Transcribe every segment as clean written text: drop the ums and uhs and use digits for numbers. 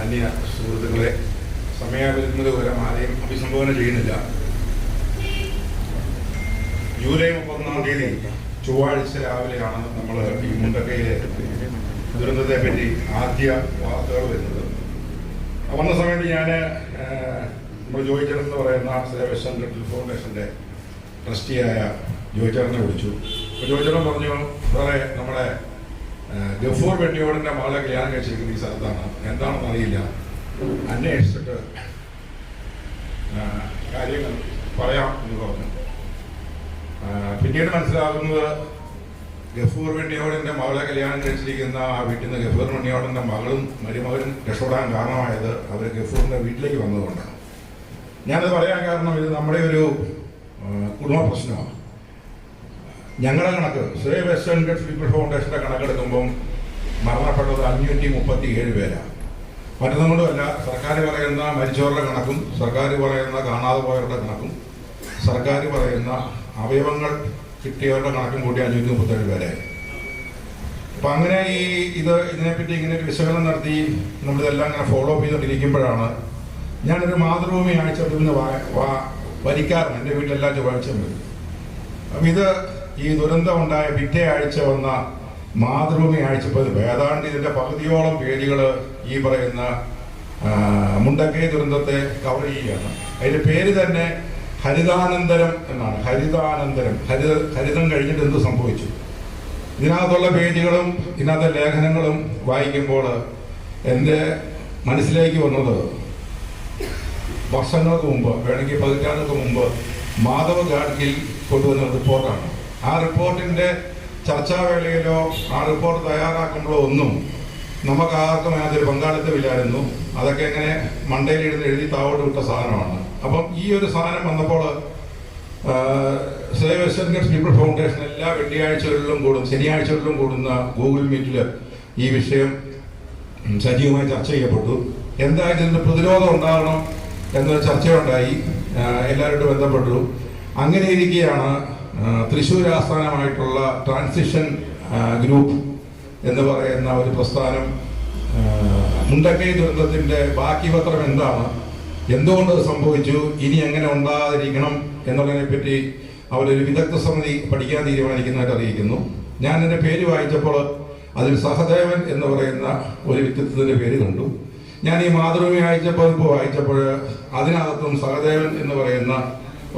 മാന്യ സുഹൃത്തുക്കളെ, സമയപരിമിതി മൂലം ആരെയും അഭിസംബോധന ചെയ്യുന്നില്ല. ജൂലൈ 31 ചൊവ്വാഴ്ച രാവിലെയാണ് നമ്മൾ ഈ മുണ്ടക്കയിലെ ദുരന്തത്തെ പറ്റി ആദ്യ വാർത്തകൾ വരുന്നത്. വന്ന സമയത്ത് ഞാൻ നമ്മൾ ജോയിച്ചേട്ടൻ എന്ന് പറയുന്ന സേവേഷൻ ലിറ്റിൽ ഫൗണ്ടേഷൻ്റെ ട്രസ്റ്റിയായ ജോയിച്ചേട്ടനെ വിളിച്ചു. അപ്പോൾ ജോയിച്ചേട്ടൻ പറഞ്ഞു, സാറേ നമ്മുടെ ഗഫൂർ വെണ്ണിയോടിൻ്റെ മകളെ കല്യാണം കഴിച്ചിരിക്കുന്ന ഈ സ്ഥലത്താണ്, എന്താണെന്ന് അറിയില്ല, അന്വേഷിച്ചിട്ട് കാര്യങ്ങൾ പറയാം എന്ന് പറഞ്ഞു. പിന്നീട് മനസ്സിലാകുന്നത് ഗഫൂർ വെണ്ണിയോടിൻ്റെ മകളെ കല്യാണം കഴിച്ചിരിക്കുന്ന ആ വീട്ടിൽ നിന്ന് ഗഫൂർ വെണ്ണിയോടിൻ്റെ മകളും മരുമകനും രക്ഷപ്പെടാൻ കാരണമായത് അവർ ഗഫൂറിൻ്റെ വീട്ടിലേക്ക് വന്നതുകൊണ്ടാണ്. ഞാനത് പറയാൻ കാരണം ഇത് നമ്മുടെ ഒരു കുടുംബ പ്രശ്നമാണ്. ഞങ്ങളുടെ കണക്ക് സേവ് വെസ്റ്റേൺ ഗൾഫ് പീപ്പിൾ ഫൗണ്ടേഷൻ്റെ കണക്കെടുക്കുമ്പം മരണപ്പെട്ടത് 537 പേരാണ്. മറ്റൊന്നുകൊണ്ടുമല്ല, സർക്കാർ പറയുന്ന മരിച്ചവരുടെ കണക്കും സർക്കാർ പറയുന്ന കാണാതെ പോയവരുടെ കണക്കും സർക്കാർ പറയുന്ന അവയവങ്ങൾ കിട്ടിയവരുടെ കണക്കും കൂടി 537 പേരായി. അപ്പം അങ്ങനെ ഇതിനെപ്പറ്റി ഇങ്ങനെ ഒരു വിശകലനം നടത്തി നമ്മളിതെല്ലാം ഇങ്ങനെ ഫോളോ അപ്പ് ചെയ്തുകൊണ്ടിരിക്കുമ്പോഴാണ് ഞാനൊരു മാതൃഭൂമി ആഴ്ച നിന്ന് വരിക്കാറുണ്ട്. എൻ്റെ വീട്ടിലെല്ലാം ചൊവ്വാഴ്ച വരും. അപ്പം ഈ ദുരന്തം ഉണ്ടായ പിറ്റേ ആഴ്ച വന്ന മാതൃഭൂമി ആഴ്ചപ്പോൾ ഏതാണ്ട് ഇതിൻ്റെ പകുതിയോളം പേജുകൾ ഈ പറയുന്ന മുണ്ടക്കൈ ദുരന്തത്തെ കവർ ചെയ്യുകയാണ്. അതിൻ്റെ പേര് തന്നെ ഹരിതാനന്തരം എന്നാണ്. ഹരിതാനന്തരം, ഹരിതം കഴിഞ്ഞിട്ട് എന്ത് സംഭവിച്ചു. ഇതിനകത്തുള്ള പേജുകളും ഇതിനകത്തെ ലേഖനങ്ങളും വായിക്കുമ്പോൾ എൻ്റെ മനസ്സിലേക്ക് വന്നത് വർഷങ്ങൾക്ക് മുമ്പ്, വേണമെങ്കിൽ പതിറ്റാണ്ടുകൾക്ക് മുമ്പ് മാധവ് ഗാഡ്ഗിൽ കൊണ്ടുവന്ന റിപ്പോർട്ടാണ്. ആ റിപ്പോർട്ടിൻ്റെ ചർച്ചാവേളയിലോ ആ റിപ്പോർട്ട് തയ്യാറാക്കുമ്പോഴോ ഒന്നും നമുക്ക് ആർക്കും അതിനകത്തൊരു പങ്കാളിത്തമില്ലായിരുന്നു. അതൊക്കെ ഇങ്ങനെ മണ്ടയിലിരുന്ന് എഴുതി താവോട്ട് വിട്ട സാധനമാണ്. അപ്പം ഈ ഒരു സാധനം വന്നപ്പോൾ save western Gulf people foundation എല്ലാ ശനിയാഴ്ചകളിലും കൂടുന്ന ഗൂഗിൾ മീറ്റിൽ ഈ വിഷയം സജീവമായി ചർച്ച ചെയ്യപ്പെട്ടു. എന്തായാലും ഇതിൻ്റെ പ്രതിരോധം ഉണ്ടാകണം എന്നൊരു ചർച്ചയുണ്ടായി, എല്ലാവരോടും ബന്ധപ്പെട്ടു. അങ്ങനെ ഇരിക്കുകയാണ് തൃശ്ശൂർ ആസ്ഥാനമായിട്ടുള്ള ട്രാൻസിഷൻ ഗ്രൂപ്പ് എന്ന് പറയുന്ന ഒരു പ്രസ്ഥാനം മുണ്ടക്കൈ ദുരന്തത്തിൻ്റെ ബാക്കി പത്രം എന്താണ്, എന്തുകൊണ്ട് സംഭവിച്ചു, ഇനി എങ്ങനെ ഉണ്ടാകാതിരിക്കണം എന്നുള്ളതിനെപ്പറ്റി അവരൊരു വിദഗ്ധ സമിതി പഠിക്കാൻ തീരുമാനിക്കുന്നതായിട്ട് അറിയിക്കുന്നു. ഞാൻ എൻ്റെ പേര് വായിച്ചപ്പോൾ അതിൽ സഹദേവൻ എന്ന് പറയുന്ന ഒരു വ്യക്തിത്വത്തിൻ്റെ പേര് കണ്ടു. ഞാൻ ഈ മാതൃഭൂമി വായിച്ചപ്പോൾ അതിനകത്തും സഹദേവൻ എന്ന് പറയുന്ന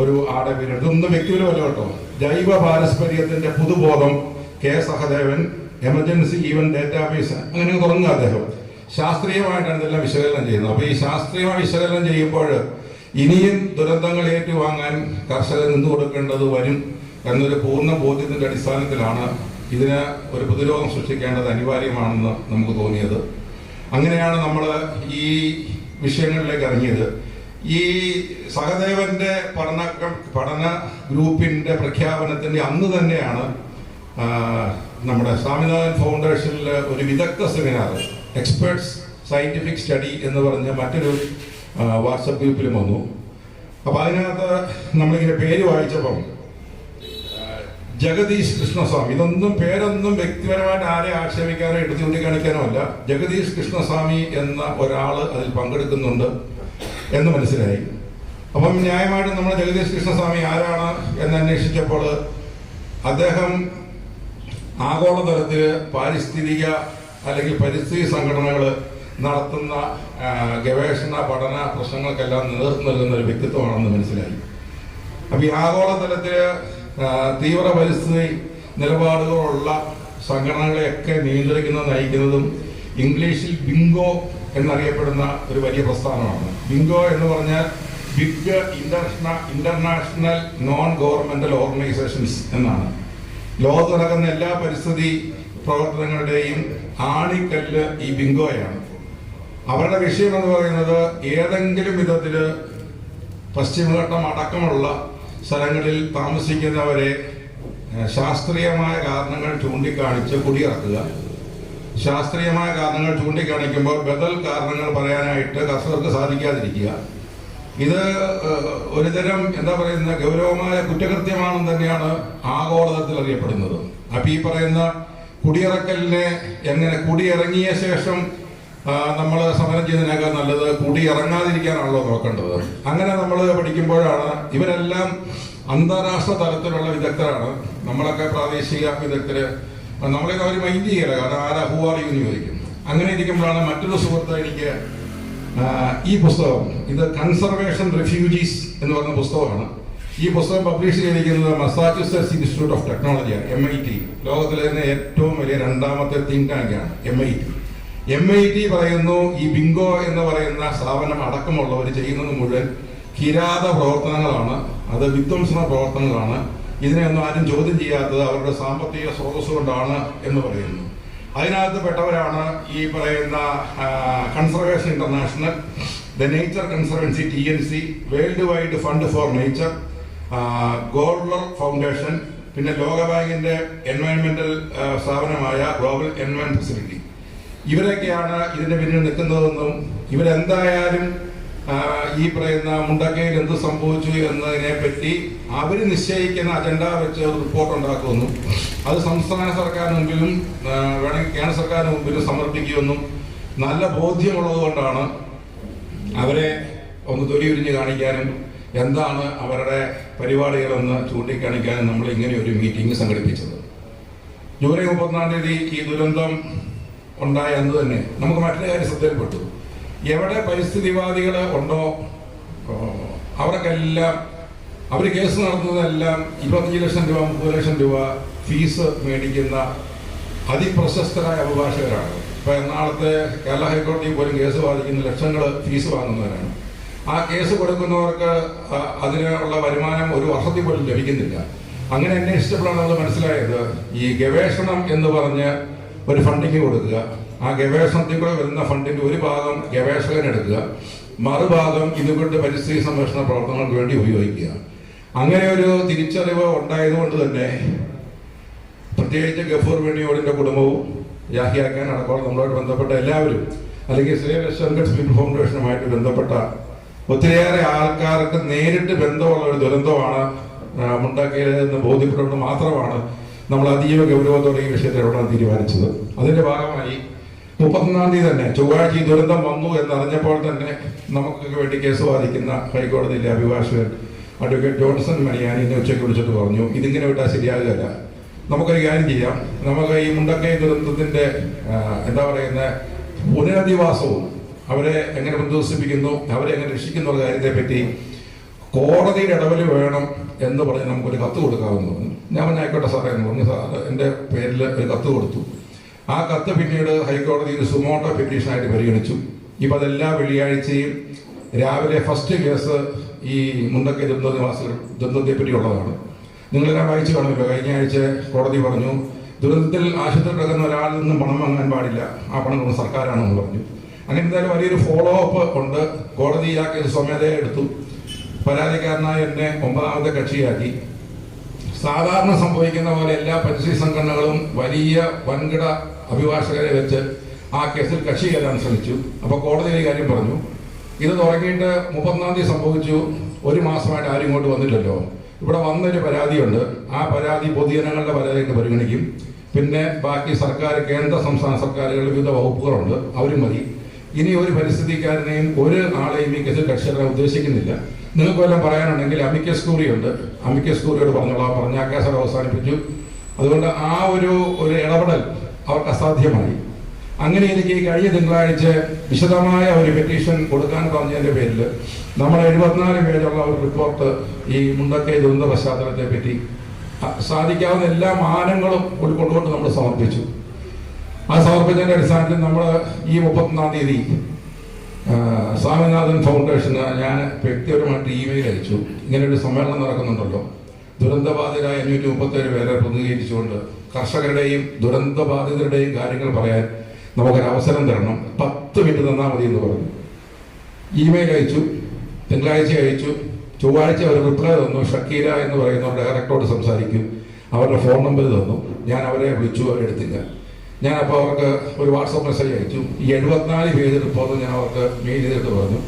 ഒരു ആടെ പേര്. ഇതൊന്നും വ്യക്തിപരമല്ല കേട്ടോ. ജൈവ പാരസ്പര്യത്തിന്റെ പുതുബോധം K Sahadevan, emergency event database, അങ്ങനെ തുടങ്ങുക. അദ്ദേഹം ശാസ്ത്രീയമായിട്ടാണ് ഇതെല്ലാം വിശകലനം ചെയ്യുന്നത്. അപ്പോൾ ഈ ശാസ്ത്രീയമായി വിശകലനം ചെയ്യുമ്പോൾ ഇനിയും ദുരന്തങ്ങൾ ഏറ്റുവാങ്ങാൻ കർഷകർ നിന്നു കൊടുക്കേണ്ടത് വരും എന്നൊരു പൂർണ്ണ ബോധ്യത്തിന്റെ അടിസ്ഥാനത്തിലാണ് ഇതിന് ഒരു പ്രതിരോധം സൃഷ്ടിക്കേണ്ടത് അനിവാര്യമാണെന്ന് നമുക്ക് തോന്നിയത്. അങ്ങനെയാണ് നമ്മൾ ഈ വിഷയങ്ങളിലേക്ക് ഇറങ്ങിയത്. ഈ സഹദേവന്റെ പഠന ഗ്രൂപ്പിന്റെ പ്രഖ്യാപനത്തിന്റെ അന്ന് തന്നെയാണ് നമ്മുടെ സ്വാമിനാഥൻ ഫൗണ്ടേഷനിൽ ഒരു വിദഗ്ധ സെമിനാർ, എക്സ്പേർട്സ് സയന്റിഫിക് സ്റ്റഡി എന്ന് പറഞ്ഞ മറ്റൊരു വാട്സപ്പ് ഗ്രൂപ്പിലും വന്നു. അപ്പൊ അതിനകത്ത് നമ്മളിങ്ങനെ പേര് വായിച്ചപ്പം ജഗദീഷ് കൃഷ്ണസ്വാമി, ഇതൊന്നും പേരൊന്നും വ്യക്തിപരമായിട്ട് ആരെ ആക്ഷേപിക്കാനോ എടുത്തു ചൂണ്ടിക്കാണിക്കാനോ അല്ല, ജഗദീഷ് കൃഷ്ണസ്വാമി എന്ന ഒരാൾ അതിൽ പങ്കെടുക്കുന്നുണ്ട് എന്ന് മനസ്സിലായി. അപ്പം ന്യായമായിട്ടും നമ്മൾ ജഗദീഷ് കൃഷ്ണസ്വാമി ആരാണ് എന്ന് അന്വേഷിച്ചപ്പോൾ അദ്ദേഹം ആഗോളതലത്തിൽ പാരിസ്ഥിതിക അല്ലെങ്കിൽ പരിസ്ഥിതി സംഘടനകൾ നടത്തുന്ന ഗവേഷണ പഠന പ്രശ്നങ്ങൾക്കെല്ലാം നേതൃത്വം നൽകുന്ന ഒരു വ്യക്തിത്വമാണെന്ന് മനസ്സിലായി. അപ്പം ഈ ആഗോളതലത്തിൽ തീവ്ര പരിസ്ഥിതി നിലപാടുകളുള്ള സംഘടനകളെയൊക്കെ നയിക്കുന്നതും ഇംഗ്ലീഷിൽ ബിങ്കോ എന്നറിയപ്പെടുന്ന ഒരു വലിയ പ്രസ്ഥാനമാണ്. ബിങ്കോ എന്ന് പറഞ്ഞാൽ big international non governmental organisations എന്നാണ്. ലോകത്ത് നടക്കുന്ന എല്ലാ പരിസ്ഥിതി പ്രവർത്തനങ്ങളുടെയും ആണിക്കല്ല് ഈ ബിങ്കോയാണ്. അവരുടെ വിഷയം എന്ന് പറയുന്നത് ഏതെങ്കിലും വിധത്തിൽ പശ്ചിമഘട്ടം അടക്കമുള്ള സ്ഥലങ്ങളിൽ താമസിക്കുന്നവരെ ശാസ്ത്രീയമായ കാരണങ്ങൾ ചൂണ്ടിക്കാണിച്ച് കുടിയിറക്കുക. ശാസ്ത്രീയമായ കാരണങ്ങൾ ചൂണ്ടിക്കാണിക്കുമ്പോൾ ബദൽ കാരണങ്ങൾ പറയാനായിട്ട് കർഷകർക്ക് സാധിക്കാതിരിക്കുക. ഇത് ഒരുതരം എന്താ പറയുന്ന ഗൗരവമായ കുറ്റകൃത്യമാണെന്ന് തന്നെയാണ് ആഗോളതലത്തിൽ അറിയപ്പെടുന്നത്. അപ്പൊ ഈ പറയുന്ന കുടിയിറക്കലിനെ എങ്ങനെ കുടിയിറങ്ങിയ ശേഷം നമ്മൾ സമരം ചെയ്യുന്നതിനേക്കാൾ നല്ലത് കൂടി ഇറങ്ങാതിരിക്കാനാണല്ലോ നോക്കേണ്ടത്. അങ്ങനെ നമ്മൾ പഠിക്കുമ്പോഴാണ് ഇവരെല്ലാം അന്താരാഷ്ട്ര തലത്തിലുള്ള വിദഗ്ധരാണ്, നമ്മളൊക്കെ പ്രാദേശിക വിദഗ്ധര്. നമ്മളൊക്കെ അവർ മൈൻഡ് ചെയ്യല, കാരണം ആരാ ഹൂ ആർ യു എന്ന് ചോദിക്കും. അങ്ങനെ ഇരിക്കുമ്പോഴാണ് മറ്റൊരു സുഹൃത്ത് എനിക്ക് ഈ പുസ്തകം, ഇത് കൺസർവേഷൻ റെഫ്യൂജീസ് എന്ന് പറഞ്ഞ പുസ്തകമാണ്. ഈ പുസ്തകം പബ്ലിഷ് ചെയ്തിരിക്കുന്നത് മസാച്യുസെറ്റ്സ് ഇൻസ്റ്റിറ്റ്യൂട്ട് ഓഫ് ടെക്നോളജിയാണ്, MIT. ലോകത്തിലെ തന്നെ ഏറ്റവും വലിയ രണ്ടാമത്തെ തിങ്ക് ടാങ്കാണ് MIT. MIT പറയുന്നു ഈ ബിങ്കോ എന്ന് പറയുന്ന സ്ഥാപനം അടക്കമുള്ളവർ ചെയ്യുന്നത് മുഴുവൻ കിരാത പ്രവർത്തനങ്ങളാണ്, അത് വിധ്വംസന പ്രവർത്തനങ്ങളാണ്, ഇതിനെയൊന്നും ആരും ചോദ്യം ചെയ്യാത്തത് അവരുടെ സാമ്പത്തിക സ്രോതസ് കൊണ്ടാണ് എന്ന് പറയുന്നു. അതിനകത്ത് പെട്ടവരാണ് ഈ പറയുന്ന Conservation International, the Nature Conservancy TNC, World Wide Fund for Nature, Golder Foundation, പിന്നെ ലോകബാങ്കിന്റെ എൻവയൺമെന്റൽ സ്ഥാപനമായ ഗ്ലോബൽ എൻവയൺ ഫെസിലിറ്റി. ഇവരൊക്കെയാണ് ഇതിന്റെ പിന്നിൽ നിൽക്കുന്നതെന്നും ഇവരെന്തായാലും ഈ പറയുന്ന മുണ്ടക്കയിൽ എന്ത് സംഭവിച്ചു എന്നതിനെ പറ്റി അവർ നിശ്ചയിക്കുന്ന അജണ്ട വെച്ച് റിപ്പോർട്ട് ഉണ്ടാക്കുമെന്നും അത് സംസ്ഥാന സർക്കാരിന് മുമ്പിലും വേണമെങ്കിൽ കേന്ദ്ര സർക്കാരിന് മുമ്പിലും സമർപ്പിക്കുമെന്നും നല്ല ബോധ്യമുള്ളത് കൊണ്ടാണ് അവരെ ഒന്ന് തൊലിയുരിഞ്ഞ് കാണിക്കാനും എന്താണ് അവരുടെ പരിപാടികളെന്ന് ചൂണ്ടിക്കാണിക്കാനും നമ്മൾ ഇങ്ങനെ ഒരു മീറ്റിംഗ് സംഘടിപ്പിച്ചത്. ജൂലൈ 31-ാം തീയതി ഈ ദുരന്തം ഉണ്ടായ അന്ന് തന്നെ നമുക്ക് മറ്റൊരു കാര്യം ശ്രദ്ധയിൽപ്പെട്ടു. എവിടെ പരിസ്ഥിതിവാദികൾ ഉണ്ടോ അവർക്കെല്ലാം അവർ കേസ് നടത്തുന്നതെല്ലാം 25 ലക്ഷം രൂപ 30 ലക്ഷം രൂപ ഫീസ് മേടിക്കുന്ന അതിപ്രശസ്തരായ അഭിഭാഷകരാണ്. ഇപ്പൊ എറണാകുളത്തെ കേരള ഹൈക്കോടതിയിൽ പോലും കേസ് വാദിക്കുന്ന ലക്ഷങ്ങൾ ഫീസ് വാങ്ങുന്നവരാണ്. ആ കേസ് കൊടുക്കുന്നവർക്ക് അതിനുള്ള വരുമാനം ഒരു വർഷത്തിൽ പോലും ലഭിക്കുന്നില്ല. അങ്ങനെ അന്വേഷിച്ചപ്പോഴാണ് നമ്മൾ മനസ്സിലായത്, ഈ ഗവേഷണം എന്ന് പറഞ്ഞ് ഒരു ഫണ്ടിങ് കൊടുക്കുക, ആ ഗവേഷണത്തിൽ കൂടെ വരുന്ന ഫണ്ടിന്റെ ഒരു ഭാഗം ഗവേഷകനെടുക്കുക, മറുഭാഗം ഇതുകൊണ്ട് പരിസ്ഥിതി സംരക്ഷണ പ്രവർത്തനങ്ങൾക്ക് വേണ്ടി ഉപയോഗിക്കുക. അങ്ങനെ ഒരു തിരിച്ചറിവ് ഉണ്ടായതുകൊണ്ട് തന്നെ പ്രത്യേകിച്ച് ഗഫൂർ വെണ്ണിയോടിന്റെ കുടുംബവും യാഹിയാക്കാൻ അടക്കമുള്ള നമ്മളുമായിട്ട് ബന്ധപ്പെട്ട എല്ലാവരും, അല്ലെങ്കിൽ സേവ് വെസ്റ്റേൺ പീപ്പിൾ ഫൗണ്ടേഷനുമായിട്ട് ബന്ധപ്പെട്ട ഒത്തിരിയേറെ ആൾക്കാർക്ക് നേരിട്ട് ബന്ധമുള്ള ഒരു ദുരന്തമാണ് മുണ്ടക്കയിലെന്ന് ബോധ്യപ്പെട്ടുകൊണ്ട് മാത്രമാണ് നമ്മൾ അതീവ ഗൗരവത്തോടെ ഈ വിഷയത്തിൽ ഇടപെടാൻ തീരുമാനിച്ചത്. അതിന്റെ ഭാഗമായി 31-ാം തീയതി തന്നെ ചൊവ്വാഴ്ച ഈ ദുരന്തം വന്നു എന്നറിഞ്ഞപ്പോൾ തന്നെ നമുക്ക് വേണ്ടി കേസ് വാദിക്കുന്ന ഹൈക്കോടതിയിലെ അഭിഭാഷകൻ അഡ്വക്കേറ്റ് ജോൺസൺ മണിയാനി ഇന്ന് ഉച്ചയ്ക്ക് വിളിച്ചിട്ട് പറഞ്ഞു, ഇതിങ്ങനെ വിട്ടാൽ ശരിയാകില്ല, നമുക്കൊരു കാര്യം ചെയ്യാം, നമുക്ക് ഈ മുണ്ടക്കൈ ദുരന്തത്തിന്റെ എന്താ പറയുന്ന പുനരധിവാസവും അവരെ എങ്ങനെ പുനരധിവസിപ്പിക്കുന്നു, അവരെ എങ്ങനെ രക്ഷിക്കുന്ന കാര്യത്തെ പറ്റി കോടതിയുടെ ഇടപെടൽ വേണം എന്ന് പറഞ്ഞ് നമുക്കൊരു കത്ത് കൊടുക്കാമെന്ന് പറഞ്ഞു. ഞാൻ പറഞ്ഞ ആയിക്കോട്ടെ സാറേ എന്ന് പറഞ്ഞു. സാർ എൻ്റെ പേരിൽ ഒരു കത്ത് കൊടുത്തു. ആ കത്ത് പിന്നീട് ഹൈക്കോടതിയിൽ സുമോട്ടോ പെറ്റീഷനായിട്ട് പരിഗണിച്ചു. ഇപ്പം അതെല്ലാ വെള്ളിയാഴ്ചയും രാവിലെ ഫസ്റ്റ് കേസ് ഈ മുണ്ടക്കൈ ദുരന്തത്തെ പറ്റിയുള്ളതാണ്. നിങ്ങളെല്ലാം വായിച്ചു കാണുമല്ലോ. കഴിഞ്ഞ ആഴ്ച കോടതി പറഞ്ഞു ദുരന്തത്തിൽ ആശുപത്രി കിടക്കുന്ന ഒരാളിൽ നിന്നും പണം വാങ്ങാൻ പാടില്ല, ആ പണം കൊണ്ട് സർക്കാരാണെന്ന് പറഞ്ഞു. അങ്ങനെ എന്തായാലും വലിയൊരു ഫോളോ അപ്പ് ഉണ്ട്. കോടതി ആ കേസ് സ്വമേധയാ എടുത്തു. പരാതിക്കാരനായ എന്നെ 9ാമത്തെ കക്ഷിയാക്കി. സാധാരണ സംഭവിക്കുന്ന പോലെ എല്ലാ പരിസ്ഥിതി സംഘടനകളും വലിയ വൻകിട അഭിഭാഷകരെ വെച്ച് ആ കേസിൽ കക്ഷി ചേരാൻ ശ്രമിച്ചു. അപ്പൊ കോടതി ഒരു കാര്യം പറഞ്ഞു, ഇത് തുടങ്ങിയിട്ട് 31-ാം തീയതി സംഭവിച്ചു, ഒരു മാസമായിട്ട് ആരും ഇങ്ങോട്ട് വന്നില്ലല്ലോ. ഇവിടെ വന്നൊരു പരാതിയുണ്ട്, ആ പരാതി പൊതുജനങ്ങളുടെ പരാതിയായിട്ട് പരിഗണിക്കും. പിന്നെ ബാക്കി സർക്കാർ, കേന്ദ്ര സംസ്ഥാന സർക്കാരുകളുടെ വിവിധ വകുപ്പുകളുണ്ട്, അവരും മതി. ഇനി ഒരു പരിസ്ഥിതിക്കാരനെയും ഒരു ആളെയും ഈ കേസിൽ കക്ഷി ചേരാൻ ഉദ്ദേശിക്കുന്നില്ല. നിങ്ങൾക്ക് വല്ലതും പറയാനുണ്ടെങ്കിൽ അമിക്കസ് ക്യൂറി ഉണ്ട്, അമിക്കസ് ക്യൂറിയോട് പറഞ്ഞോളാം, പറഞ്ഞ ആ കേസ് അവസാനിപ്പിച്ചു. അതുകൊണ്ട് ആ ഒരു ഇടപെടൽ അവർക്ക് അസാധ്യമായി. അങ്ങനെ എനിക്ക് കഴിഞ്ഞ തിങ്കളാഴ്ച വിശദമായ ഒരു പെറ്റീഷൻ കൊടുക്കാൻ പറഞ്ഞതിന്റെ പേരിൽ നമ്മൾ 74 പേജുള്ള ഒരു റിപ്പോർട്ട് ഈ മുണ്ടക്കൈ ദുരന്ത പശ്ചാത്തലത്തെ പറ്റി സാധിക്കാവുന്ന എല്ലാ മാനങ്ങളും ഉൾക്കൊണ്ടുകൊണ്ട് നമ്മൾ സമർപ്പിച്ചു. ആ സമർപ്പിച്ചതിന്റെ അടിസ്ഥാനത്തിൽ നമ്മൾ ഈ 31-ാം തീയതി സ്വാമിനാഥൻ ഫൗണ്ടേഷന് ഞാൻ വ്യക്തിപരമായിട്ട് ഇമെയിൽ അയച്ചു. ഇങ്ങനെ ഒരു സമ്മേളനം നടക്കുന്നുണ്ടല്ലോ, ദുരന്തബാധിതരായ 537 പേരെ പ്രതിനിധീകരിച്ചുകൊണ്ട് കർഷകരുടെയും ദുരന്തബാധിതരുടെയും കാര്യങ്ങൾ പറയാൻ നമുക്കൊരു അവസരം തരണം, 10 മിനിറ്റ് തന്നാൽ മതി എന്ന് പറഞ്ഞു. ഇമെയിൽ അയച്ചു, തിങ്കളാഴ്ച അയച്ചു, ചൊവ്വാഴ്ച അവർ റിപ്ലൈ തന്നു. ഷക്കീര എന്ന് പറയുന്ന ഡയറക്ടറോട് സംസാരിക്കും, അവരുടെ ഫോൺ നമ്പർ തന്നു. ഞാൻ അവരെ വിളിച്ചു, അവരെടുത്തില്ല. ഞാൻ അപ്പോൾ അവർക്ക് ഒരു വാട്സപ്പ് മെസ്സേജ് അയച്ചു. ഈ 74 പേജ് റിപ്പോർട്ട് ഞാൻ അവർക്ക് മെയിൽ ചെയ്തിട്ട് പറഞ്ഞു,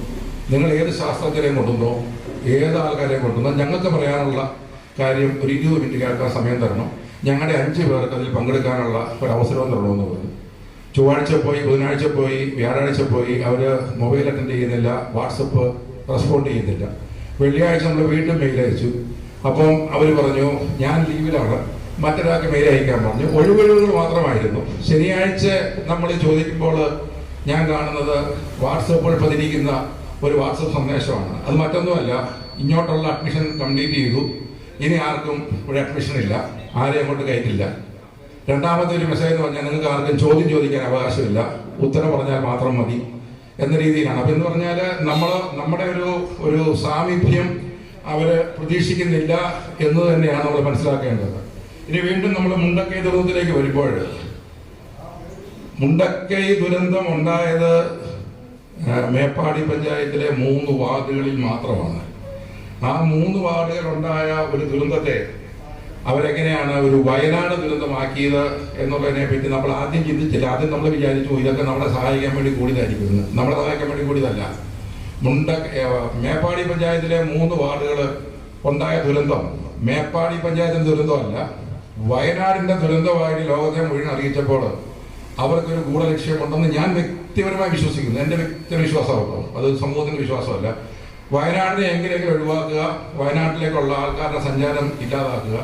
നിങ്ങൾ ഏത് ശാസ്ത്രജ്ഞരെയും കൊണ്ടുവന്നോ, ഏത് ആൾക്കാരെയും കൊണ്ടുവന്നോ, ഞങ്ങൾക്ക് പറയാനുള്ള കാര്യം ഒരു 20 മിനിറ്റ് കേൾക്കാൻ സമയം തരണം, ഞങ്ങളുടെ 5 പേർക്ക് അതിൽ പങ്കെടുക്കാനുള്ള ഒരു അവസരവും തരണമെന്ന് പറഞ്ഞു. ചൊവ്വാഴ്ച പോയി, ബുധനാഴ്ച പോയി, വ്യാഴാഴ്ച പോയി, അവർ മൊബൈൽ അറ്റൻഡ് ചെയ്യുന്നില്ല, വാട്സപ്പ് റെസ്പോണ്ട് ചെയ്യുന്നില്ല. വെള്ളിയാഴ്ച നമ്മൾ വീണ്ടും മെയിൽ അയച്ചു. അപ്പം അവർ പറഞ്ഞു ഞാൻ ലീവിലാണ്, മറ്റൊരാൾക്ക് മെയിൽ അയക്കാൻ പറഞ്ഞു. ഒഴിവൊഴിവുകൾ മാത്രമായിരുന്നു. ശനിയാഴ്ച നമ്മൾ ചോദിക്കുമ്പോൾ ഞാൻ കാണുന്നത് വാട്സപ്പിൽ പതിരിക്കുന്ന ഒരു വാട്സപ്പ് സന്ദേശമാണ്. അത് മറ്റൊന്നുമല്ല, ഇങ്ങോട്ടുള്ള അഡ്മിഷൻ കംപ്ലീറ്റ് ചെയ്തു, ഇനി ആർക്കും ഇവിടെ അഡ്മിഷൻ ഇല്ല, ആരെയും അങ്ങോട്ട് കയറ്റില്ല. രണ്ടാമത്തെ ഒരു മെസ്സേജ് എന്ന് പറഞ്ഞാൽ നിങ്ങൾക്ക് ആർക്കും ചോദ്യം ചോദിക്കാൻ അവകാശമില്ല, ഉത്തരം പറഞ്ഞാൽ മാത്രം മതി എന്ന രീതിയിലാണ്. അപ്പം എന്ന് പറഞ്ഞാൽ നമ്മുടെ ഒരു സാമീപ്യം അവർ പ്രതീക്ഷിക്കുന്നില്ല എന്ന് തന്നെയാണ് നമ്മൾ മനസ്സിലാക്കേണ്ടത്. ഇനി വീണ്ടും നമ്മൾ മുണ്ടക്കൈ ദുരന്തത്തിലേക്ക് വരുമ്പോൾ, മുണ്ടക്കൈ ദുരന്തം ഉണ്ടായത് മേപ്പാടി പഞ്ചായത്തിലെ 3 വാർഡുകളിൽ മാത്രമാണ്. ആ 3 വാർഡുകൾ ഉണ്ടായ ഒരു ദുരന്തത്തെ അവരെങ്ങനെയാണ് ഒരു വയനാട് ദുരന്തമാക്കിയത് എന്നുള്ളതിനെ പറ്റി നമ്മൾ ആദ്യം ചിന്തിച്ചില്ല. ആദ്യം നമ്മൾ വിചാരിച്ചു ഇതൊക്കെ നമ്മളെ സഹായിക്കാൻ വേണ്ടി കൂടിയതായിരിക്കും. നമ്മളെ സഹായിക്കാൻ വേണ്ടി കൂടിയതല്ല. മേപ്പാടി പഞ്ചായത്തിലെ 3 വാർഡുകൾ ഉണ്ടായ ദുരന്തം മേപ്പാടി പഞ്ചായത്തിന്റെ ദുരന്തമല്ല, വയനാടിന്റെ ദുരന്തമായിട്ട് ലോകത്തെ മുഴുവൻ അറിയിച്ചപ്പോൾ അവർക്കൊരു ഗൂഢലക്ഷ്യമുണ്ടെന്ന് ഞാൻ വ്യക്തിപരമായി വിശ്വസിക്കുന്നു. എൻ്റെ വ്യക്തി വിശ്വാസമാണോ, അത് സമൂഹത്തിന്റെ വിശ്വാസമല്ല. വയനാടിനെ എങ്ങനെയെങ്കിലും ഒഴിവാക്കുക, വയനാട്ടിലേക്കുള്ള ആൾക്കാരുടെ സഞ്ചാരം ഇല്ലാതാക്കുക,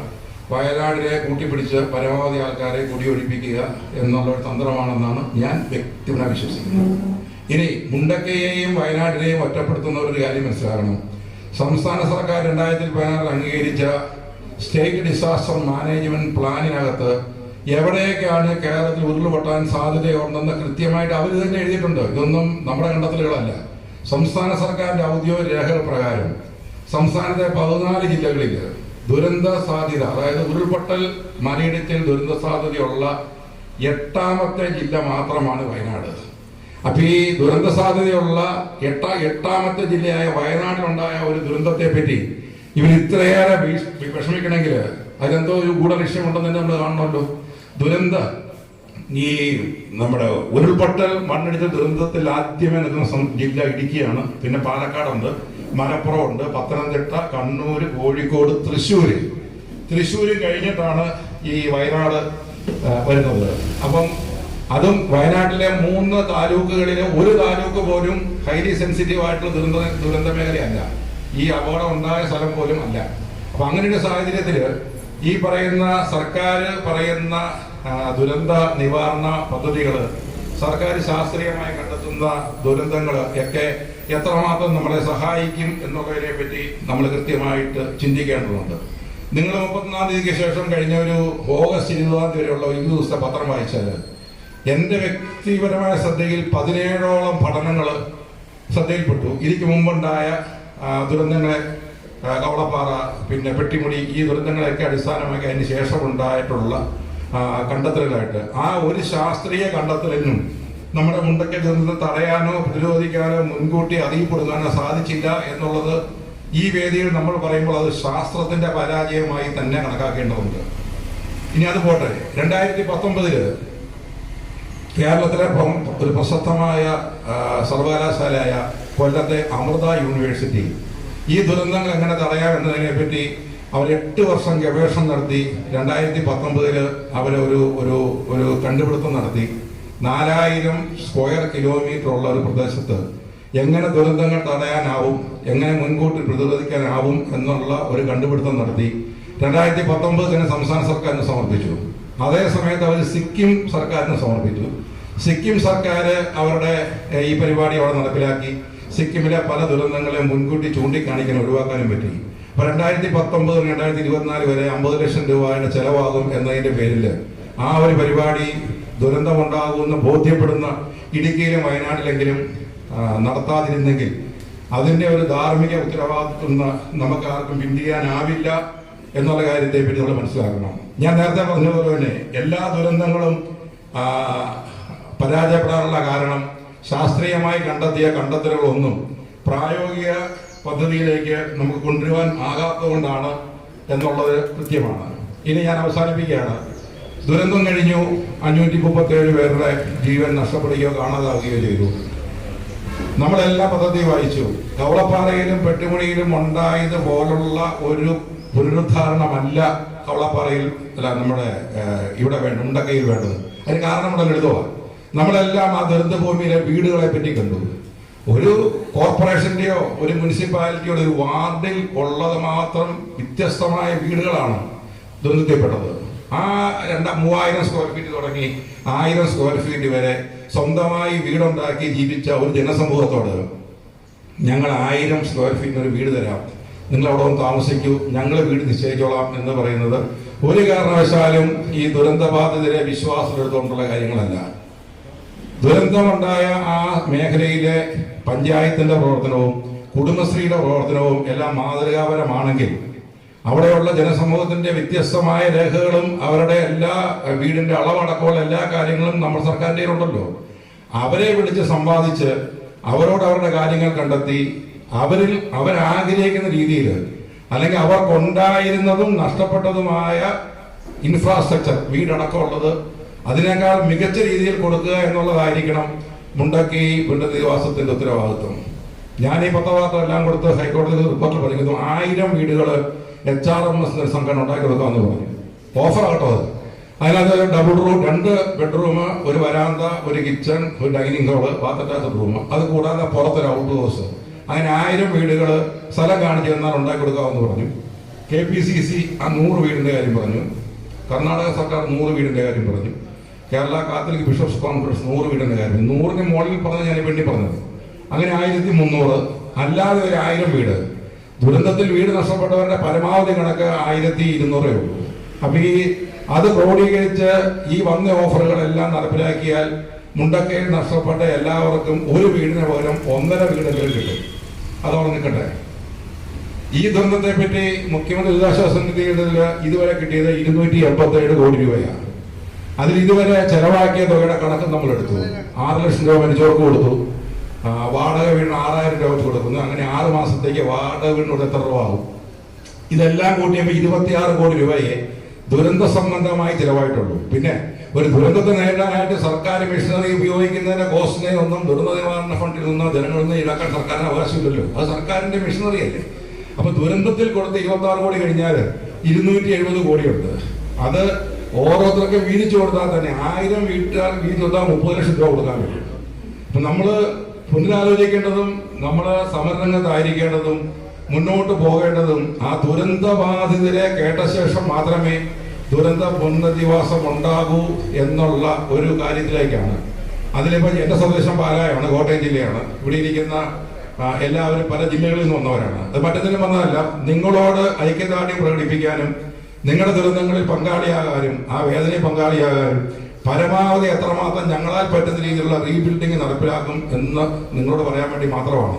വയനാടിനെ കൂട്ടിപ്പിടിച്ച് പരമാവധി ആൾക്കാരെ കുടിയൊഴിപ്പിക്കുക എന്നുള്ള ഒരു തന്ത്രമാണെന്നാണ് ഞാൻ വ്യക്തിപരമായി വിശ്വസിക്കുന്നത്. ഇനി മുണ്ടക്കയെയും വയനാടിനെയും ഒറ്റപ്പെടുത്തുന്ന ഒരു കാര്യം മനസ്സിലാക്കണം. സംസ്ഥാന സർക്കാർ 2016 അംഗീകരിച്ച സ്റ്റേറ്റ് ഡിസാസ്റ്റർ മാനേജ്മെന്റ് പ്ലാനിനകത്ത് എവിടെയൊക്കെയാണ് കേരളത്തിൽ ഉരുൾപൊട്ടാൻ സാധ്യതയുണ്ടെന്ന് കൃത്യമായിട്ട് അവർ തന്നെ എഴുതിയിട്ടുണ്ട്. ഇതൊന്നും നമ്മുടെ കണ്ടെത്തലുകളല്ല. സംസ്ഥാന സർക്കാരിന്റെ ഔദ്യോഗിക രേഖകൾ പ്രകാരം സംസ്ഥാനത്തെ 14 ജില്ലകളിൽ ദുരന്ത സാധ്യത, അതായത് ഉരുൾപൊട്ടൽ മലയിടിച്ചിൽ ദുരന്ത സാധ്യതയുള്ള 8ാമത്തെ ജില്ല മാത്രമാണ് വയനാട്. അപ്പൊ ഈ ദുരന്ത സാധ്യതയുള്ള എട്ടാമത്തെ ജില്ലയായ വയനാട്ടിലുണ്ടായ ഒരു ദുരന്തത്തെ പറ്റി ഇവർ ഇത്രയേറെ വിഷമിക്കണമെങ്കിൽ അതിലെന്തോ ഒരു ഗൂഢലക്ഷ്യമുണ്ടെന്ന് തന്നെ നമ്മൾ കാണണമല്ലോ. ഈ നമ്മുടെ ഉരുൾപൊട്ടൽ മണ്ണിടിച്ചിൽ ദുരന്തത്തിൽ ആദ്യമേ നിൽക്കുന്ന ജില്ല ഇടുക്കിയാണ്. പിന്നെ പാലക്കാടുണ്ട്, മലപ്പുറം ഉണ്ട്, പത്തനംതിട്ട, കണ്ണൂർ, കോഴിക്കോട്, തൃശ്ശൂര് കഴിഞ്ഞിട്ടാണ് ഈ വയനാട് വരുന്നത്. അപ്പം അതും വയനാട്ടിലെ 3 താലൂക്കുകളിലെ ഒരു താലൂക്ക് പോലും ഹൈലി സെൻസിറ്റീവ് ആയിട്ടുള്ള ദുരന്ത മേഖലയല്ല, ഈ അപകടം ഉണ്ടായ സ്ഥലം പോലും അല്ല. അപ്പൊ അങ്ങനെയുള്ള സാഹചര്യത്തിൽ ഈ പറയുന്ന സർക്കാർ പറയുന്ന ദുരന്ത നിവാരണ പദ്ധതികൾ, സർക്കാർ ശാസ്ത്രീയമായി കണ്ടെത്തുന്ന ദുരന്തങ്ങൾ ഒക്കെ എത്രമാത്രം നമ്മളെ സഹായിക്കും എന്നുള്ളതിനെ പറ്റി നമ്മൾ കൃത്യമായിട്ട് ചിന്തിക്കേണ്ടതുണ്ട്. നിങ്ങൾ 31-ാം തീയതിക്ക് ശേഷം കഴിഞ്ഞ ഒരു ഓഗസ്റ്റ് 20-ാം തീയതി വരെയുള്ള 20 ദിവസത്തെ പത്രം വായിച്ചാൽ എൻ്റെ വ്യക്തിപരമായ ശ്രദ്ധയിൽ 17ഓളം പഠനങ്ങൾ ശ്രദ്ധയിൽപ്പെട്ടു. ഇതിക്ക് മുമ്പുണ്ടായ ദുരന്തങ്ങളെ, കവളപ്പാറ, പിന്നെ പെട്ടിമുടി, ഈ ദുരന്തങ്ങളെയൊക്കെ അടിസ്ഥാനമാക്കി അതിന് ശേഷം ഉണ്ടായിട്ടുള്ള കണ്ടെത്തലുകളായിട്ട് ആ ഒരു ശാസ്ത്രീയ കണ്ടെത്തലിനും നമ്മുടെ മുണ്ടക്കൈ ദുരന്തത്തെ തടയാനോ പ്രതിരോധിക്കാനോ മുൻകൂട്ടി അറിയപ്പെടുത്താനോ സാധിച്ചില്ല എന്നുള്ളത് ഈ വേദിയിൽ നമ്മൾ പറയുമ്പോൾ അത് ശാസ്ത്രത്തിന്റെ പരാജയമായി തന്നെ കണക്കാക്കേണ്ടതുണ്ട്. ഇനി അത് പോട്ടെ, 2019 കേരളത്തിലെ ഒരു പ്രശസ്തമായ സർവകലാശാലയായ കൊല്ലത്തെ അമൃത യൂണിവേഴ്സിറ്റി ഈ ദുരന്തങ്ങൾ എങ്ങനെ തടയാം എന്നതിനെ പറ്റി അവർ 8 വർഷം ഗവേഷണം നടത്തി. 2019 ഒരു കണ്ടുപിടുത്തം നടത്തി. 4000 സ്ക്വയർ കിലോമീറ്റർ ഉള്ള ഒരു പ്രദേശത്ത് എങ്ങനെ ദുരന്തങ്ങൾ തടയാനാവും, എങ്ങനെ മുൻകൂട്ടി പ്രതിരോധിക്കാനാവും എന്നുള്ള ഒരു കണ്ടുപിടുത്തം നടത്തി. 2019 തന്നെ സംസ്ഥാന സർക്കാരിന് സമർപ്പിച്ചു. അതേ സമയത്ത് അവർ സിക്കിം സർക്കാരിന് സമർപ്പിച്ചു. സിക്കിം സർക്കാർ അവരുടെ ഈ പരിപാടി അവിടെ നടപ്പിലാക്കി. സിക്കിമിലെ പല ദുരന്തങ്ങളെ മുൻകൂട്ടി ചൂണ്ടിക്കാണിക്കാൻ ഒഴിവാക്കാനും പറ്റി. അപ്പൊ 2019 2024 വരെ 50 ലക്ഷം രൂപയുടെ ചെലവാകും എന്നതിന്റെ പേരിൽ ആ ഒരു പരിപാടി ദുരന്തമുണ്ടാകുമെന്ന് ബോധ്യപ്പെടുന്ന ഇടുക്കിയിലും വയനാട്ടിലെങ്കിലും നടത്താതിരുന്നെങ്കിൽ അതിന്റെ ഒരു ധാർമ്മിക ഉത്തരവാദിത്വം നമുക്ക് ആർക്കും പിന്തിരിയാനാവില്ല എന്നുള്ള കാര്യത്തെ പറ്റി നമ്മൾ മനസ്സിലാക്കണം. ഞാൻ നേരത്തെ പറഞ്ഞതുപോലെ തന്നെ എല്ലാ ദുരന്തങ്ങളും പരാജയപ്പെടാനുള്ള കാരണം ശാസ്ത്രീയമായി കണ്ടെത്തിയ കണ്ടെത്തലുകളൊന്നും പ്രായോഗിക പദ്ധതിയിലേക്ക് നമുക്ക് കൊണ്ടുവരുവാൻ ആകാത്തതുകൊണ്ടാണ് എന്നുള്ളത് കൃത്യമാണ്. ഇനി ഞാൻ അവസാനിപ്പിക്കുകയാണ്. ദുരന്തം കഴിഞ്ഞു, 537 പേരുടെ ജീവൻ നഷ്ടപ്പെടുകയോ കാണാതാവുകയോ ചെയ്തു. നമ്മളെല്ലാ പദ്ധതിയും വായിച്ചു. കവളപ്പാറയിലും പെട്ടിമുടിയിലും ഉണ്ടായതുപോലുള്ള ഒരു പുനരുദ്ധാരണമല്ല കവളപ്പാറയിൽ, അല്ല നമ്മുടെ ഇവിടെ വേണ്ട മുണ്ടക്കൈയിൽ വേണ്ടത്. അതിന് കാരണം ഇവിടെ ലളിതമാണ്. നമ്മളെല്ലാം ആ ദുരന്തഭൂമിയിലെ വീടുകളെ പറ്റി കണ്ടു. ഒരു കോർപ്പറേഷന്റെയോ ഒരു മുനിസിപ്പാലിറ്റിയോ ഒരു വാർഡിൽ ഉള്ളത് മാത്രം വ്യത്യസ്തമായ വീടുകളാണ് ദുരന്തത്തിൽപ്പെട്ടത്. ആ 3000 സ്ക്വയർ ഫീറ്റ് തുടങ്ങി 1000 സ്ക്വയർ ഫീറ്റ് വരെ സ്വന്തമായി വീടുണ്ടാക്കി ജീവിച്ച ഒരു ജനസമൂഹത്തോട് ഞങ്ങൾ 1000 സ്ക്വയർ ഫീറ്റിന് ഒരു വീട് തരാം, നിങ്ങൾ അവിടെ ഒന്ന് താമസിക്കൂ, ഞങ്ങൾ വീട് നിശ്ചയിച്ചോളാം എന്ന് പറയുന്നത് ഒരു കാരണവശാലും ഈ ദുരന്തബാധിതരെ വിശ്വാസത്തിലെടുത്തുകൊണ്ടുള്ള കാര്യങ്ങളല്ല. ദുരന്തമുണ്ടായ ആ മേഖലയിലെ പഞ്ചായത്തിന്റെ പ്രവർത്തനവും കുടുംബശ്രീയുടെ പ്രവർത്തനവും എല്ലാം മാതൃകാപരമാണെങ്കിൽ അവിടെയുള്ള ജനസമൂഹത്തിന്റെ വ്യത്യസ്തമായ രേഖകളും അവരുടെ എല്ലാ വീടിന്റെ അളവടക്കമുള്ള എല്ലാ കാര്യങ്ങളും നമ്മുടെ സർക്കാരിൻ്റെ ഉണ്ടല്ലോ. അവരെ വിളിച്ച് സംവാദിച്ച് അവരോട് അവരുടെ കാര്യങ്ങൾ കണ്ടെത്തി അവരാഗ്രഹിക്കുന്ന രീതിയിൽ അല്ലെങ്കിൽ അവർക്കുണ്ടായിരുന്നതും നഷ്ടപ്പെട്ടതുമായ ഇൻഫ്രാസ്ട്രക്ചർ വീടടക്കമുള്ളത് അതിനേക്കാൾ മികച്ച രീതിയിൽ കൊടുക്കുക എന്നുള്ളതായിരിക്കണം മുണ്ടക്കൈ പുനരധിവാസത്തിന്റെ ഉത്തരവാദിത്വം. ഞാൻ ഈ പത്രവാർത്ത എല്ലാം കൊടുത്ത് ഹൈക്കോടതി റിപ്പോർട്ടിൽ പറയുന്നു 1000 വീടുകൾ HRMS സംഘടന ഉണ്ടാക്കി കൊടുക്കാമെന്ന് പറഞ്ഞു. ഓഫർ ആട്ടോ അത്. അതിനകത്ത് ഡബിൾ റൂം, 2 ബെഡ്റൂം, ഒരു വരാന്ത, ഒരു കിച്ചൺ, ഒരു ഡൈനിങ് ഹാള്, ബാത്ത് റൂം, അത് കൂടാതെ പുറത്തൊരു ഔട്ട് ഹൗസ്, അങ്ങനെ 1000 വീടുകൾ സ്ഥലം കാണിച്ചു തന്നാൽ ഉണ്ടാക്കി കൊടുക്കാമെന്ന് പറഞ്ഞു. KPCC ആ 100 വീടിന്റെ കാര്യം പറഞ്ഞു. കർണാടക സർക്കാർ 100 വീടിന്റെ കാര്യം പറഞ്ഞു. കേരള കാത്തലിക് ബിഷപ്സ് കോൺഫറൻസ് 100 വീടിന്റെ കാര്യം. 100ന് മുകളിൽ പറഞ്ഞ് ഞാൻ വേണ്ടി പറഞ്ഞത്. അങ്ങനെ 1300, അല്ലാതെ ഒരു 1000 വീട്. ദുരന്തത്തിൽ വീട് നഷ്ടപ്പെട്ടവരുടെ പരമാവധി കണക്ക് 1200 ഉള്ളൂ. അപ്പൊ അത് ക്രോഡീകരിച്ച് ഈ വന്ന ഓഫറുകളെല്ലാം നടപ്പിലാക്കിയാൽ മുണ്ടക്കയിൽ നഷ്ടപ്പെട്ട എല്ലാവർക്കും ഒരു വീടിന് പകരം 1.5 വീടെങ്കിലും കിട്ടും. അതോടെ നിൽക്കട്ടെ. ഈ ദുരന്തത്തെ പറ്റി മുഖ്യമന്ത്രി ദുരിതാശ്വാസ നിധിയിൽ ഇതുവരെ കിട്ടിയത് 287 കോടി രൂപയാണ്. അതിൽ ഇതുവരെ ചെലവാക്കിയ തുകയുടെ കണക്ക് നമ്മൾ എടുത്തു. 6 ലക്ഷം രൂപ മരിച്ചവർക്ക് കൊടുത്തു. വാടക വീടിന് 6000 രൂപ വെച്ച് കൊടുക്കുന്നു. അങ്ങനെ 6 മാസത്തേക്ക് വാടക വീടിനോട് എത്ര രൂപ ആവും? ഇതെല്ലാം കൂട്ടിയപ്പോൾ 26 കോടി രൂപയെ ദുരന്ത സംബന്ധമായി ചിലവായിട്ടുള്ളൂ. പിന്നെ ഒരു ദുരന്തത്തെ നേരിടാനായിട്ട് സർക്കാർ മെഷീനറി ഉപയോഗിക്കുന്നതിന്റെ കോസ്റ്റിനെ ഒന്നും ദുരന്ത നിവാരണ ഫണ്ടിൽ നിന്നോ ജനങ്ങളിൽ നിന്ന് ഈടാക്കാൻ സർക്കാരിന് അവകാശമില്ലല്ലോ. അത് സർക്കാരിന്റെ മെഷീനറി അല്ലേ. അപ്പൊ ദുരന്തത്തിൽ കൊടുത്ത് 26 കോടി കഴിഞ്ഞാൽ 270 കോടിയുണ്ട്. അത് ഓരോരുത്തർക്കും വീതിച്ചു കൊടുത്താൽ തന്നെ 1000 വീട്ടുകാർ വീതിച്ചു കൊടുത്താൽ 30 ലക്ഷം രൂപ കൊടുക്കാൻ പറ്റും. അപ്പൊ നമ്മള് പുനരാലോചിക്കേണ്ടതും നമ്മള് സമരരംഗത്തായിരിക്കേണ്ടതും മുന്നോട്ട് പോകേണ്ടതും ആ ദുരന്തബാധിതരെ കേട്ട ശേഷം മാത്രമേ ദുരന്ത പുനരധിവാസം ഉണ്ടാകൂ എന്നുള്ള ഒരു കാര്യത്തിലേക്കാണ്. അതിലിപ്പോൾ എന്റെ സ്വദേശം പാലായാണ്, കോട്ടയം ജില്ലയാണ്. ഇവിടെ ഇരിക്കുന്ന എല്ലാവരും പല ജില്ലകളിൽ നിന്ന് വന്നവരാണ്. അത് മറ്റൊന്നിനും വന്നതല്ല, നിങ്ങളോട് ഐക്യദാർഢ്യം പ്രകടിപ്പിക്കാനും നിങ്ങളുടെ ദുരന്തങ്ങളിൽ പങ്കാളിയാകാനും ആ വേദനയിൽ പങ്കാളിയാകാനും പരമാവധി എത്രമാത്രം ഞങ്ങളാൽ പറ്റുന്ന രീതിയിലുള്ള റീബിൽഡിംഗ് നടപ്പിലാക്കും എന്ന് നിങ്ങളോട് പറയാൻ വേണ്ടി മാത്രമാണ്.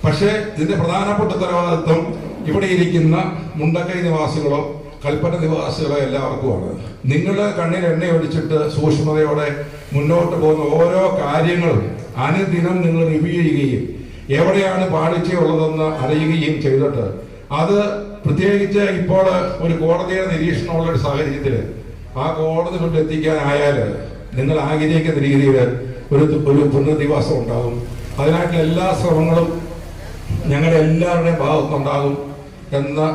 പക്ഷേ ഇതിന്റെ പ്രധാനപ്പെട്ട ഉത്തരവാദിത്വം ഇവിടെ ഇരിക്കുന്ന മുണ്ടക്കൈ നിവാസികളോ കൽപ്പറ്റ നിവാസികളോ എല്ലാവർക്കുമാണ്. നിങ്ങൾ കണ്ണിൽ എണ്ണ ഒഴിച്ചിട്ട് സൂക്ഷ്മതയോടെ മുന്നോട്ട് പോകുന്ന ഓരോ കാര്യങ്ങളും അനുദിനം നിങ്ങൾ റിവ്യൂ ചെയ്യുകയും എവിടെയാണ് പാളിച്ചയുള്ളതെന്ന് അറിയുകയും ചെയ്തിട്ട് അത് പ്രത്യേകിച്ച് ഇപ്പോൾ ഒരു കോടതിയുടെ നിരീക്ഷണമുള്ള ഒരു സാഹചര്യത്തിൽ ആ കോടതി കൊണ്ടെത്തിക്കാനായാൽ നിങ്ങൾ ആഗ്രഹിക്കുന്ന രീതിയിൽ ഒരു പുനരധിവാസം ഉണ്ടാകും. അതിനായിട്ടുള്ള എല്ലാ ശ്രമങ്ങളും ഞങ്ങളുടെ എല്ലാവരുടെയും ഭാഗത്തുനിന്നുണ്ടാകും എന്ന്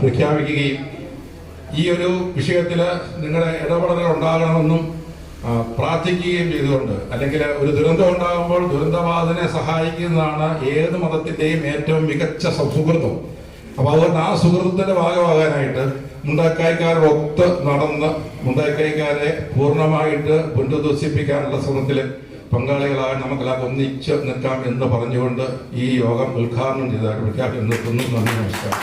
പ്രഖ്യാപിക്കുകയും ഈ ഒരു വിഷയത്തിൽ നിങ്ങളുടെ ഇടപെടലുകൾ ഉണ്ടാകണമെന്നും പ്രാർത്ഥിക്കുകയും ചെയ്തുകൊണ്ട്, അല്ലെങ്കിൽ ഒരു ദുരന്തം ഉണ്ടാകുമ്പോൾ ദുരന്തബാധിതനെ സഹായിക്കുന്നതാണ് ഏത് മതത്തിന്റെയും ഏറ്റവും മികച്ച സുഹൃത്തും. അപ്പൊ അതുകൊണ്ട് ആ സുഹൃത്തിന്റെ ഭാഗമാകാനായിട്ട് മുണ്ടക്കൈക്കാരൊത്ത് നടന്ന് മുണ്ടക്കൈക്കാരെ പൂർണ്ണമായിട്ട് പുനരധിവസിപ്പിക്കാനുള്ള ശ്രമത്തിൽ പങ്കാളികളാകാൻ നമുക്കെല്ലാം ഒന്നിച്ച് നിൽക്കാം എന്ന് പറഞ്ഞുകൊണ്ട് ഈ യോഗം ഉദ്ഘാടനം ചെയ്തതായിട്ട് പ്രഖ്യാപിക്കുന്നു. നന്ദി, നമസ്കാരം.